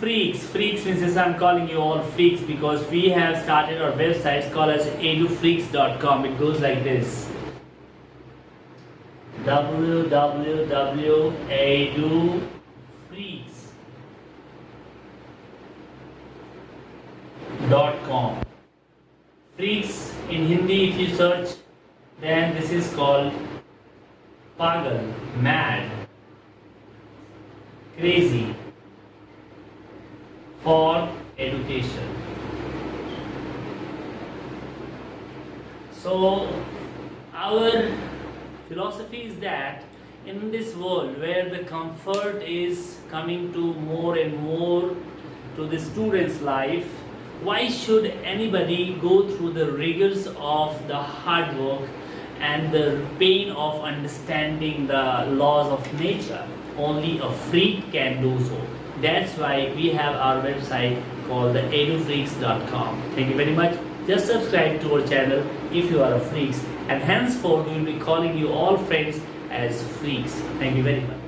Freaks. Freaks means yes, I'm calling you all freaks because we have started our website called as Edufreaks.com. It goes like this: www.edufreaks.com. Freaks in Hindi, if you search, then this is called pagal, mad, crazy for education. So our philosophy is that in this world where the comfort is coming to more and more to the student's life, why should anybody go through the rigors of the hard work and the pain of understanding the laws of nature? Only a freak can do so. That's why we have our website called the Edufreaks.com. Thank you very much. Just subscribe to our channel if you are a freaks, and henceforth we will be calling you all friends as freaks. Thank you very much.